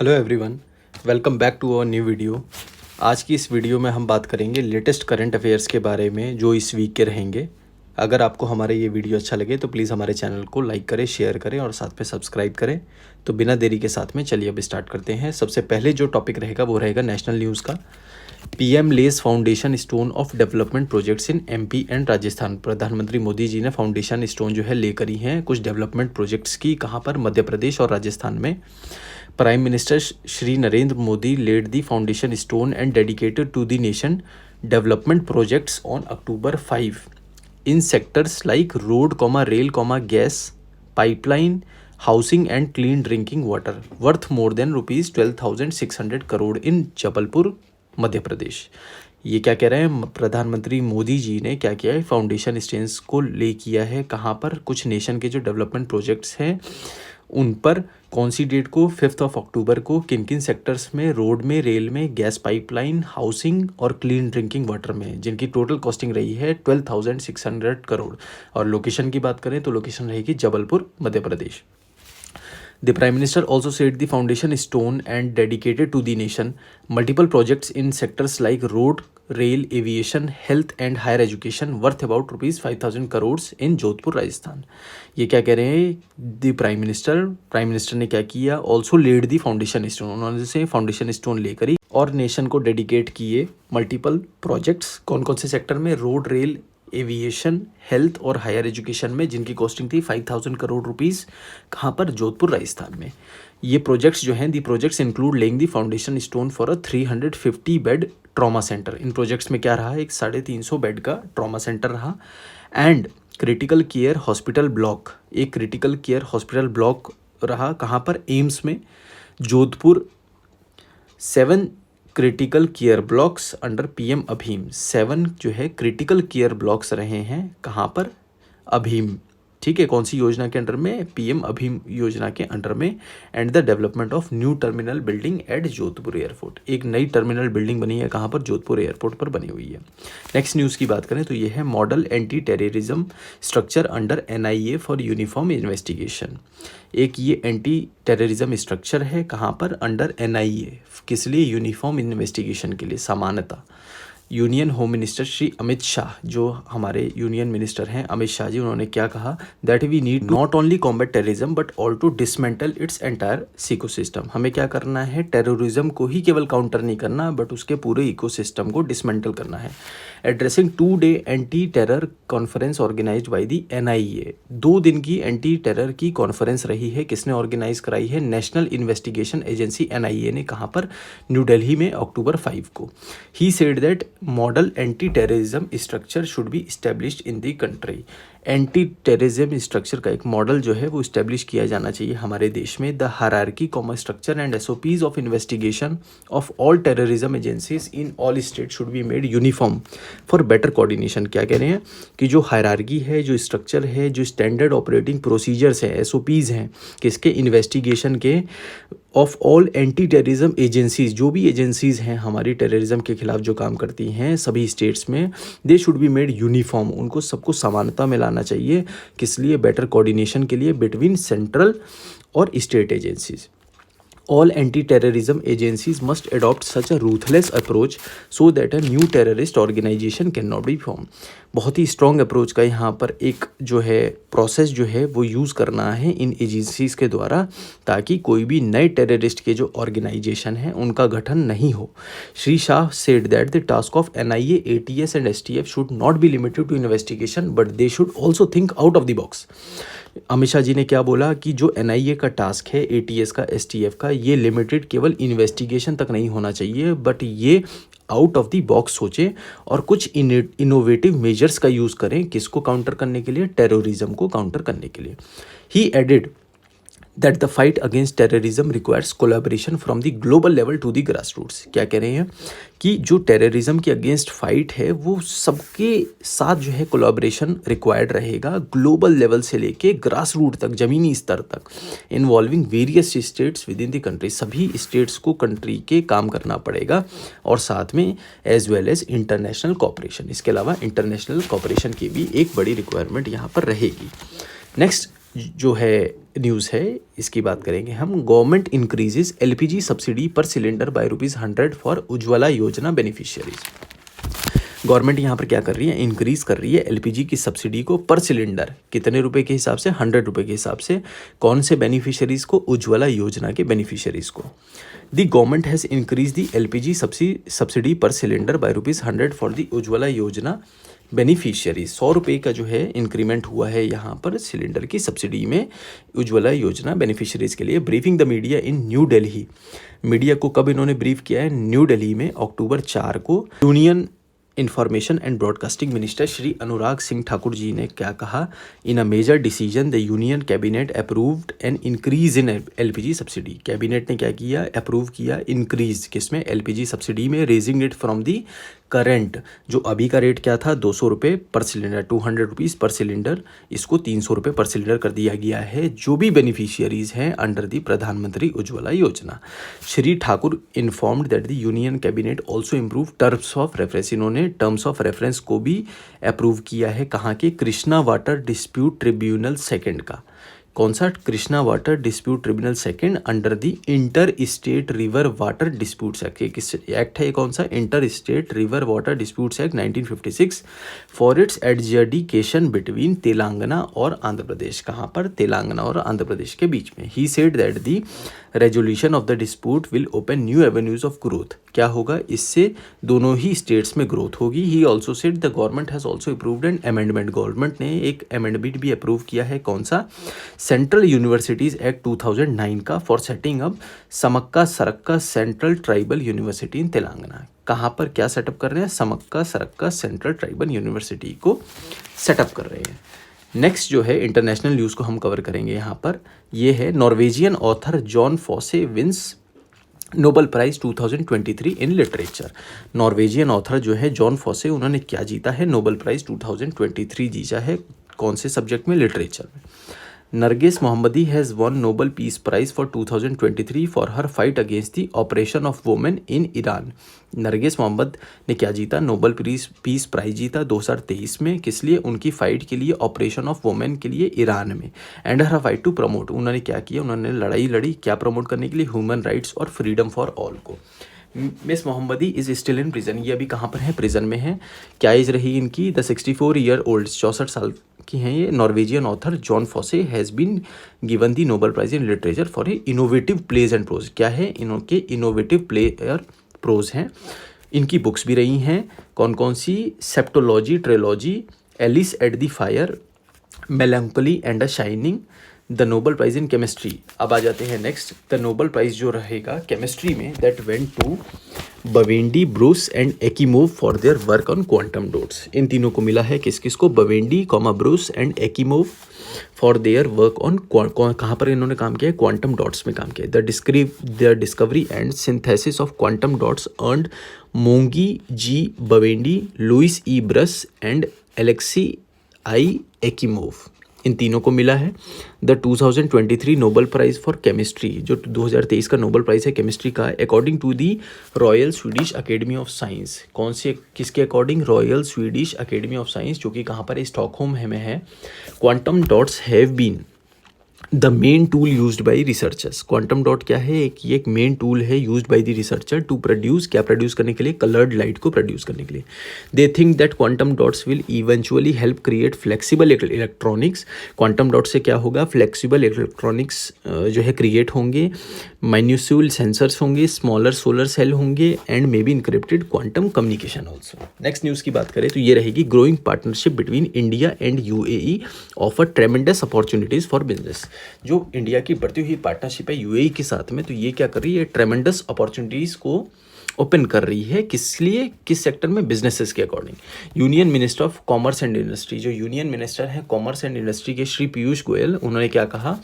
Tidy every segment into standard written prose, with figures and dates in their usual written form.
Hello everyone, welcome back to our new video. आज की इस वीडियो में हम बात करेंगे लेटेस्ट करंट अफेयर्स के बारे में जो इस वीक के रहेंगे। अगर आपको हमारा ये वीडियो अच्छा लगे तो प्लीज़ हमारे चैनल को लाइक करें, शेयर करें और साथ में सब्सक्राइब करें। तो बिना देरी के साथ में चलिए अब स्टार्ट करते हैं। सबसे पहले जो टॉपिक रहेगा वो रहेगा नेशनल न्यूज़ का। PM less foundation stone of development projects in MP and Rajasthan. प्रधानमंत्री मोदी जी ने फाउंडेशन स्टोन जो है लेकर ही हैं कुछ डेवलपमेंट प्रोजेक्ट्स की। कहाँ पर? मध्य प्रदेश और राजस्थान में। Prime minister Shri Narendra Modi laid the foundation stone and dedicated to the nation development projects on October 5 in sectors like road, rail, gas, pipeline, housing and clean drinking water worth more than rupees 12,600 crore in Jabalpur, Madhya Pradesh. ये क्या कह रहे हैं? प्रधानमंत्री मोदी जी ने क्या किया है? फाउंडेशन स्टोन्स को ले किया है। कहाँ पर? कुछ नेशन के जो डेवलपमेंट प्रोजेक्ट्स हैं उन पर। कौन सी डेट को? 5 अक्टूबर को। किन किन सेक्टर्स में? रोड में, रेल में, गैस पाइपलाइन, हाउसिंग और क्लीन ड्रिंकिंग वाटर में, जिनकी टोटल कॉस्टिंग रही है 12,600 करोड़। और लोकेशन की बात करें तो लोकेशन रहेगी Jabalpur, Madhya Pradesh. The Prime Minister also set the foundation stone and dedicated to the nation multiple projects in sectors like road, rail, aviation, health and higher education worth about rupees 5,000 crores in Jodhpur, Rajasthan. ये क्या कह रहे हैं? The Prime Minister ने क्या किया? Also laid the foundation stone। उन्होंने से फाउंडेशन स्टोन लेकर ही और नेशन को डेडिकेट किए मल्टीपल प्रोजेक्ट्स। कौन कौन से सेक्टर में? रोड, रेल, एविएशन, हेल्थ और हायर एजुकेशन में, जिनकी कॉस्टिंग थी 5,000 करोड़ रुपीज़। कहाँ पर? जोधपुर, राजस्थान में। ये प्रोजेक्ट्स जो हैं, the projects include laying the foundation stone for a 350 bed trauma centre. इन प्रोजेक्ट्स में क्या रहा? एक 350 बेड का ट्रॉमा सेंटर रहा। And critical care hospital block, एक क्रिटिकल केयर हॉस्पिटल ब्लॉक रहा। कहाँ पर? एम्स में, Jodhpur. 7 critical care blocks under PM अभीम। 7 जो है क्रिटिकल केयर ब्लॉक्स रहे हैं। कहाँ पर? अभीम। ठीक है, कौन सी योजना के अंडर में? पीएम अभीम योजना के अंडर में। And the development of new terminal building at Jodhpur airport, एक नई टर्मिनल बिल्डिंग बनी है। कहाँ पर? जोधपुर एयरपोर्ट पर बनी हुई है। नेक्स्ट न्यूज़ की बात करें तो ये है model anti terrorism structure under NIA for uniform investigation. एक ये एंटी टेररिज्म स्ट्रक्चर है। कहाँ पर? Under NIA. किस लिए? यूनिफॉर्म इन्वेस्टिगेशन के लिए, समानता। Union home minister Shri Amit Shah, जो हमारे यूनियन मिनिस्टर हैं अमित शाह जी, उन्होंने क्या कहा? That we need not only combat terrorism but all to dismantle its entire ecosystem. हमें क्या करना है? टेररिज्म को ही केवल काउंटर नहीं करना बट उसके पूरे इकोसिस्टम को डिसमेंटल करना है। Addressing 2-day anti terror conference organised by the NIA. 2 दिन की एंटी टेरर की कॉन्फ्रेंस रही है। किसने ऑर्गेनाइज कराई है? नेशनल इन्वेस्टिगेशन एजेंसी एनआईए ने। कहाँ पर? न्यू दिल्ली में, अक्टूबर 5 को। He said that model anti terrorism structure should be established in the country. Anti terrorism structure का एक मॉडल जो है वो इस्टेब्लिश किया जाना चाहिए हमारे देश में। The hierarchy, structure and SOPs of investigation of all terrorism agencies in all state should be made uniform for better coordination. क्या कह रहे हैं कि जो हायरार्की है, जो स्ट्रक्चर है, जो स्टैंडर्ड ऑपरेटिंग प्रोसीजर्स हैं, एसओपीज हैं किसके? इन्वेस्टिगेशन के। Of all anti terrorism agencies, जो भी एजेंसीज हैं हमारी टेररिज्म के खिलाफ जो काम करती हैं सभी स्टेट्स में, they should be made uniform. उनको सबको समानता में लाना चाहिए। किस लिए? बेटर कोऑर्डिनेशन के लिए बिटवीन सेंट्रल और state agencies. All anti-terrorism agencies must adopt such a ruthless approach so that a new terrorist organization cannot be formed। बहुत ही स्ट्रॉन्ग अप्रोच का यहाँ पर एक जो है प्रोसेस जो है वो यूज़ करना है इन एजेंसीज़ के द्वारा, ताकि कोई भी नए टेररिस्ट के जो ऑर्गेनाइजेशन है उनका गठन नहीं हो। Shri Shah said that the task of NIA, ATS and STF should not be limited to investigation but they should also think out of the box. Amit Shah ji ने क्या बोला कि जो एनआईए का टास्क है, एटीएस का, एसटीएफ का, ये लिमिटेड केवल इन्वेस्टिगेशन तक नहीं होना चाहिए बट ये आउट ऑफ द बॉक्स सोचें और कुछ इनोवेटिव मेजर्स का यूज़ करें। किसको काउंटर करने के लिए? टेररिज्म को काउंटर करने के लिए। ही added that the fight against terrorism requires collaboration from the global level to the grassroots। क्या कह रहे हैं कि जो टेररिज्म के अगेंस्ट फाइट है वो सबके साथ जो है कोलैबोरेशन रिक्वायर्ड रहेगा, ग्लोबल लेवल से लेके ग्रास रूट तक, ज़मीनी स्तर तक, involving various states within the country. सभी स्टेट्स को कंट्री के काम करना पड़ेगा और साथ में as well as international cooperation. इसके अलावा इंटरनेशनल कोऑपरेशन की भी एक बड़ी रिक्वायरमेंट यहाँ पर रहेगी। नेक्स्ट जो है न्यूज़ है इसकी बात करेंगे हम। Government increases LPG subsidy per cylinder by ₹100 for Ujjwala योजना बेनिफिशियरीज। गवर्नमेंट यहाँ पर क्या कर रही है, इंक्रीज कर रही है एलपीजी की सब्सिडी को पर सिलेंडर कितने रुपए के हिसाब से, ₹100 के हिसाब से। कौन से बेनिफिशियरीज को, उज्ज्वला योजना के बेनिफिशियरीज को। The government has increase the LPG subsidy per cylinder by ₹100 for the Ujjwala Yojana beneficiary. ₹100 का जो है इंक्रीमेंट हुआ है यहाँ पर सिलेंडर की सब्सिडी में उज्ज्वला योजना बेनिफिशियरीज के लिए। Briefing the media in new Delhi. Media को कब इन्होंने ब्रीफ किया है, न्यू दिल्ली में अक्टूबर 4 को। Union information and broadcasting minister Shri Anurag Singh Thakur ji ने क्या कहा, in a major decision the union cabinet approved an increase in LPG subsidy. Cabinet ने क्या किया, अप्रूव किया इंक्रीज किसमें, एलपीजी सब्सिडी में, raising it from the current, जो अभी का रेट क्या था ₹200 पर सिलेंडर, ₹200 पर सिलेंडर, इसको ₹300 पर सिलेंडर कर दिया गया है जो भी बेनिफिशियरीज हैं अंडर दी प्रधानमंत्री Ujjwala Yojana. Shri Thakur informed that the union cabinet also improve terms of reference. इन्होंने टर्म्स ऑफ रेफरेंस को भी अप्रूव किया है, कहाँ के, Krishna water dispute tribunal second का। कौन सा, Krishna water dispute tribunal second under the inter state river water disputes act. किस एक्ट है ये, कौन सा, inter state river water disputes act 1956 for its adjudication between Telangana और आंध्र प्रदेश। कहाँ पर, तेलंगाना और आंध्र प्रदेश के बीच में। He said that the resolution of the dispute will open new avenues of growth. क्या होगा, इससे दोनों ही स्टेट्स में ग्रोथ होगी। He also said the government has also approved an amendment. Government ने एक अमेंडमेंट भी अप्रूव किया है, कौन सा, सेंट्रल यूनिवर्सिटीज़ एक्ट 2009 का, for setting up Sammakka Sarakka central tribal university in Telangana. कहाँ पर क्या सेटअप कर रहे हैं, Sammakka Sarakka central tribal university को सेटअप कर रहे हैं। नेक्स्ट जो है इंटरनेशनल न्यूज़ को हम कवर करेंगे यहाँ पर। ये है Norwegian author Jon Fosse wins Nobel Prize 2023 in literature. Norwegian author जो है जॉन फॉसे, उन्होंने क्या जीता है, नोबेल प्राइज़ 2023 जीता है, कौन से सब्जेक्ट में, लिटरेचर में। Narges Mohammadi has won Nobel peace prize for 2023 for her fight against the oppression of women in Iran. Narges Mohammad ने क्या जीता, नोबेल पीस प्राइज़ जीता 2023 में, किस लिए, उनकी फ़ाइट के लिए, ऑपरेशन ऑफ वुमेन के लिए ईरान में। And her fight to promote, उन्होंने क्या किया, उन्होंने लड़ाई लड़ी क्या प्रमोट करने के लिए, ह्यूमन राइट्स और फ्रीडम फॉर ऑल को। Miss Mohammadi is still in prison. ये अभी कहाँ पर है, प्रिजन में है। क्या एज रही इनकी, द 64 ईयर ओल्ड, 64 साल की हैं ये। Norwegian author Jon Fosse has been given the Nobel Prize in literature for a innovative plays and prose. क्या है, इनके इनोवेटिव प्ले और प्रोज हैं। इनकी बुक्स भी रही हैं, कौन कौन सी, septology trilogy, Aliss at the fire, melancholy and a shining, the Nobel prize in chemistry. अब आ जाते हैं नेक्स्ट, द नोबेल प्राइज़ जो रहेगा केमिस्ट्री में, that went to Bawendi, Brus and Ekimov for their work on quantum dots. इन तीनों को मिला है, किस किस को, Bawendi, Brus and Ekimov for their work on, कहाँ पर इन्होंने काम किया है, क्वांटम डॉट्स में काम किया है। The discovery and synthesis of quantum dots earned Moungi G Bawendi, Louis E Brus and Alexei I Ekimov. इन तीनों को मिला है the 2023 Nobel prize for chemistry, जो 2023 का नोबेल प्राइज़ है केमिस्ट्री का, according to the Royal Swedish Academy of Science. कौन से, किसके according, Royal Swedish Academy of Science, जो कि कहाँ पर है, स्टॉकहोम में है। Quantum dots have been the main tool used by researchers. Quantum dot क्या है, ये एक मेन टूल है used by the researcher to produce, क्या प्रोड्यूस करने के लिए, कलर्ड लाइट को प्रोड्यूस करने के लिए। They think that quantum dots will eventually help create flexible electronics. Quantum dot से क्या होगा, फ्लेक्सिबल इलेक्ट्रॉनिक्स जो है क्रिएट होंगे, माइन्यूस्यूल सेंसर्स होंगे, स्मॉलर सोलर सेल होंगे and may be encrypted quantum communication also. Next news की बात करें तो ये रहेगी, growing partnership between India and UAE offer ट्रेमेंडस opportunities for business. जो इंडिया की बढ़ती हुई पार्टनरशिप है यूएई के साथ में, तो ये क्या कर रही है, ट्रेमेंडस अपॉर्चुनिटीज़ को ओपन कर रही है, किस लिए, किस सेक्टर में, बिजनेसेस के according. Union minister of commerce and industry, जो यूनियन मिनिस्टर हैं कॉमर्स एंड इंडस्ट्री के श्री पीयूष गोयल, उन्होंने क्या कहा,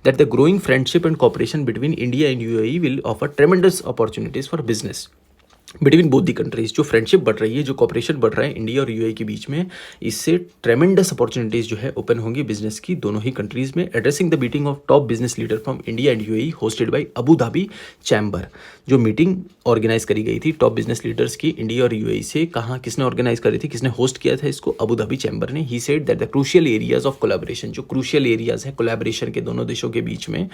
that the growing friendship and cooperation between India and UAE will offer ट्रेमेंडस opportunities for business. Between both the countries. जो friendship बढ़ रही है, जो कॉपरेशन बढ़ रहा है इंडिया और यूएई के बीच में, इससे ट्रेमेंडस अपॉर्चुनिटीज जो है ओपन होंगी बिजनेस की दोनों ही कंट्रीज में। Addressing the meeting of top business leader from India and UAE hosted by Abu Dhabi chamber. जो मीटिंग ऑर्गेनाइज करी गई थी टॉप बिजनेस लीडर्स की इंडिया और यूएई से, कहाँ किसने ऑर्गेनाइज करी थी, किसने होस्ट किया था इसको? अबू धाबी चैम्बर ने। He said that the crucial areas of collaboration, जो क्रूशियल एरियाज है कोलैबोरेशन के दोनों देशों के बीच में,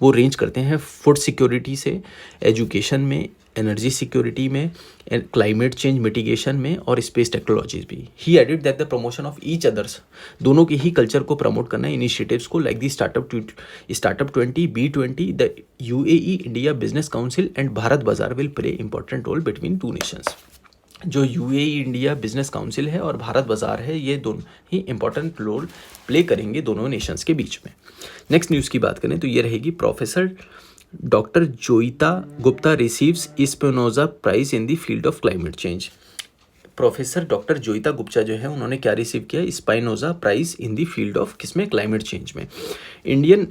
वो रेंज करते हैं फूड सिक्योरिटी से, एजुकेशन में, एनर्जी सिक्योरिटी में, क्लाइमेट चेंज मिटिगेशन में और स्पेस टेक्नोलॉजीज भी। He added that the promotion of each others, दोनों के ही कल्चर को प्रमोट करना है, इनिशिएटिव्स को, like the startup 20, B20, the UAE India business council and Bharat Bazaar will play important role between two nations. जो यूएई इंडिया बिजनेस काउंसिल है और भारत बाजार है, ये दोनों ही इंपॉर्टेंट रोल प्ले करेंगे दोनों नेशंस के बीच में। नेक्स्ट न्यूज़ की बात करें तो ये रहेगी, professor doctor Joyeeta Gupta receives Spinoza prize in the field of climate change. Professor doctor Joyeeta Gupta जो है उन्होंने क्या रिसीव किया? Spinoza prize in the field of किसमें? क्लाइमेट चेंज में। Indian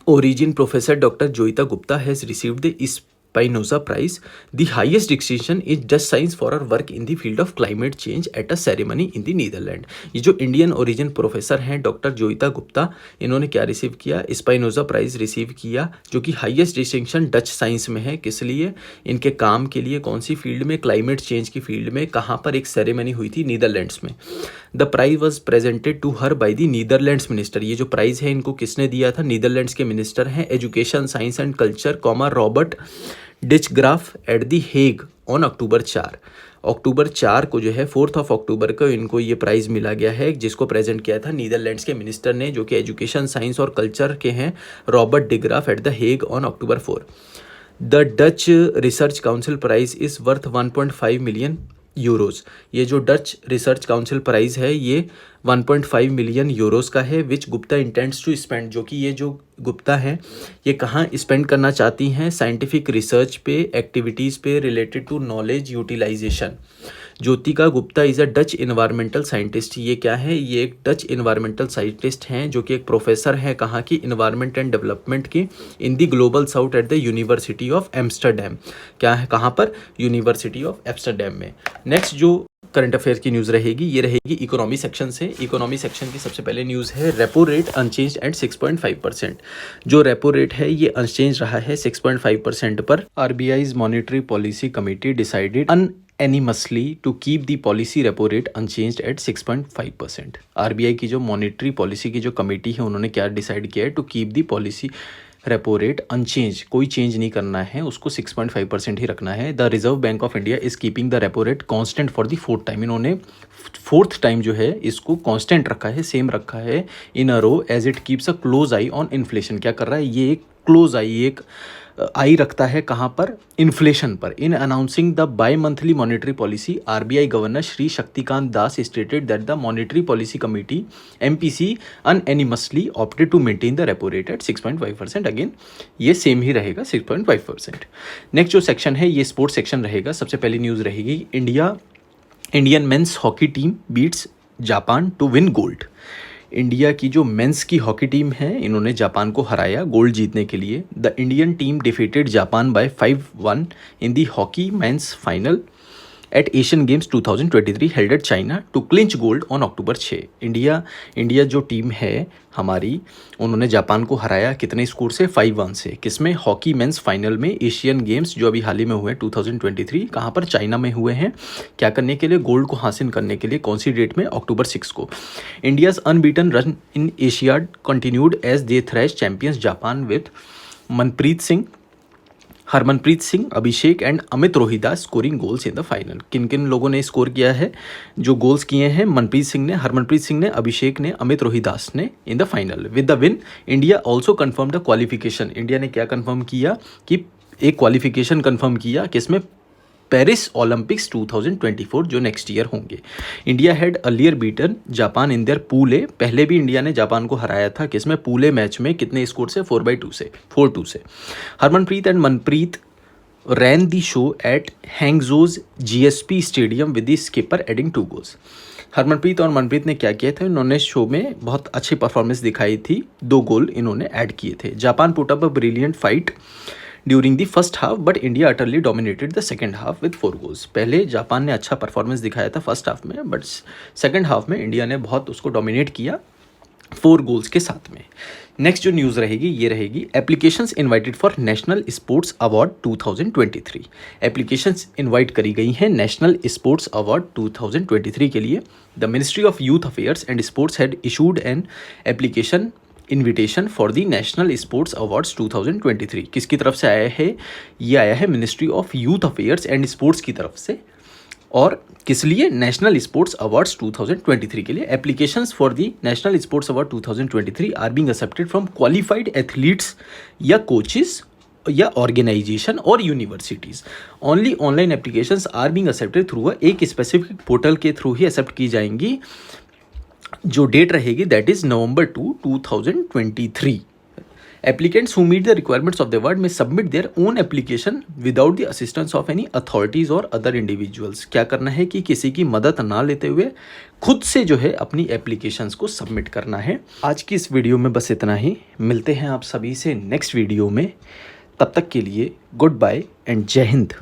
origin Professor Dr. Joyita Gupta has received the Spinoza Prize, the highest distinction in just science for her work in the field of climate change at a ceremony in the Netherlands। ये जो Indian origin professor हैं doctor Joyeeta Gupta, इन्होंने क्या receive किया? स्पाइनोजा price receive किया, जो कि highest distinction Dutch science में है। किस लिए? इनके काम के लिए। कौन सी फील्ड में? क्लाइमेट चेंज की फील्ड में। कहाँ पर? एक सेरेमनी हुई थी नीदरलैंड्स में। The prize was presented to her by the Netherlands minister. ये जो प्राइज़ है इनको किसने दिया था? नीदरलैंड्स के मिनिस्टर हैं education, science and culture, Robert Dijkgraaf at the Hague on October 4। अक्टूबर 4 को जो है 4 अक्टूबर को इनको ये प्राइज़ मिला गया है, जिसको प्रेजेंट किया था नीदरलैंड्स के मिनिस्टर ने, जो कि एजुकेशन, साइंस और कल्चर के हैं, Robert Dijkgraaf at the Hague on October 4। The Dutch Research Council prize is worth 1.5 million euros. ये जो डच रिसर्च काउंसिल प्राइज़ है ये 1.5 मिलियन यूरोज़ का है, विच गुप्ता इंटेंड्स टू स्पेंड, जो कि ये जो गुप्ता है ये कहाँ स्पेंड करना चाहती हैं? साइंटिफिक रिसर्च पे, एक्टिविटीज़ पे related to knowledge utilisation. Jyotika Gupta is a Dutch environmental scientist. ये क्या है? ये एक डच इन्वायरमेंटल साइंटिस्ट हैं, जो कि एक प्रोफेसर है कहाँ की? इन्वायरमेंट एंड डेवलपमेंट की, in the global south at the university of Amsterdam. क्या है? कहाँ पर? यूनिवर्सिटी ऑफ एम्स्टरडैम में। नेक्स्ट जो करंट अफेयर्स की न्यूज़ रहेगी ये रहेगी इकोनॉमी सेक्शन से। इकोनॉमी सेक्शन की सबसे पहले न्यूज़ है, रेपो रेट अनचेंज एट 6.5%। जो रेपो रेट है ये अनचेंज रहा है 6.5% पर। RBI's monetary policy committee decided unanimously to keep the policy repo rate unchanged at 6.5%। RBI की जो मॉनेटरी पॉलिसी की जो कमेटी है उन्होंने क्या डिसाइड किया है? To keep the policy repo rate unchange, कोई चेंज नहीं करना है उसको, 6.5% ही रखना है। The Reserve Bank of India is keeping the repo rate constant for the 4th time. इन्होंने 4th टाइम जो है इसको कांस्टेंट रखा है, सेम रखा है in a row, as it keeps a close eye on inflation. क्या कर रहा है? ये एक क्लोज आई, एक आई रखता है कहाँ पर? इन्फ्लेशन पर। In announcing the bimonthly monetary policy, RBI governor Shri Shaktikanta Das stated that the monetary policy committee MPC unanimously opted to maintain the repo rate at 6.5%। Again ये सेम ही रहेगा 6.5%। नेक्स्ट जो सेक्शन है ये स्पोर्ट्स सेक्शन रहेगा। सबसे पहली न्यूज़ रहेगी, Indian men's hockey team beats Japan to win gold. India की जो मेंस की हॉकी टीम है इन्होंने जापान को हराया गोल्ड जीतने के लिए। The Indian team defeated Japan by 5-1 in the hockey men's final at Asian Games 2023 held at China to clinch gold on October 6। India जो टीम है हमारी, उन्होंने जापान को हराया कितने स्कोर से? 5-1 से। किसमें? हॉकी मेंस फाइनल में, एशियन गेम्स जो अभी हाल ही में हुए 2023, कहाँ पर? चाइना में हुए हैं। क्या करने के लिए? गोल्ड को हासिल करने के लिए। कौन सी डेट में? अक्टूबर 6 को। India's unbeaten run in Asiad continued as they thrash champions Japan with Harmanpreet Singh, Abhishek and Amit Rohidas scoring goals in the final. किन किन लोगों ने स्कोर किया है? जो गोल्स किए हैं मनप्रीत सिंह ने, हरमनप्रीत सिंह ने, अभिषेक ने, अमित रोहिदास ने इन the final. With the win India also confirm the qualification. India ने क्या कन्फर्म किया? कि एक क्वालिफिकेशन कन्फर्म किया किसमें? पेरिस ओलंपिक्स 2024 जो नेक्स्ट ईयर होंगे। India had earlier beaten Japan in their pool A. पहले भी इंडिया ने जापान को हराया था किसमें? पूल ए मैच में। कितने स्कोर से? 4-2 से। Harmanpreet and Manpreet ran the show at Hangzhou GSP stadium with the skipper adding 2 goals. Harmanpreet और मनप्रीत ने क्या किया था? इन्होंने शो में बहुत अच्छी परफॉर्मेंस दिखाई थी, 2 गोल इन्होंने ऐड किए थे। Japan put up a brilliant fight during the first half but India utterly dominated the second half with 4 goals. पहले जापान ने अच्छा परफॉर्मेंस दिखाया था फर्स्ट हाफ में, बट सेकेंड हाफ में इंडिया ने बहुत उसको डोमिनेट किया 4 गोल्स के साथ में। नेक्स्ट जो न्यूज़ रहेगी ये रहेगी applications invited for national sports award 2023। Applications invite करी गई हैं नेशनल स्पोर्ट्स अवार्ड 2023 के लिए। The ministry of youth affairs and sports had issued an application invitation for the national sports awards 2023। किसकी तरफ से आया है? ये आया है ministry of youth affairs and sports की तरफ से। और किस लिए? नेशनल स्पोर्ट्स अवार्ड्स 2023 के लिए। Applications for the national sports award 2023 are being accepted from qualified athletes या कोचेस या ऑर्गेनाइजेशन और universities. Only online applications are being accepted through एक स्पेसिफिक पोर्टल के थ्रू ही एक्सेप्ट की जाएंगी। जो डेट रहेगी that is November 2, 2023। Applicants who meet the requirements of the award may submit their own application without the assistance of any authorities or other individuals। क्या करना है कि किसी की मदद ना लेते हुए खुद से जो है अपनी एप्लीकेशंस को सबमिट करना है। आज की इस वीडियो में बस इतना ही। मिलते हैं आप सभी से नेक्स्ट वीडियो में। तब तक के लिए गुड बाय एंड जय हिंद।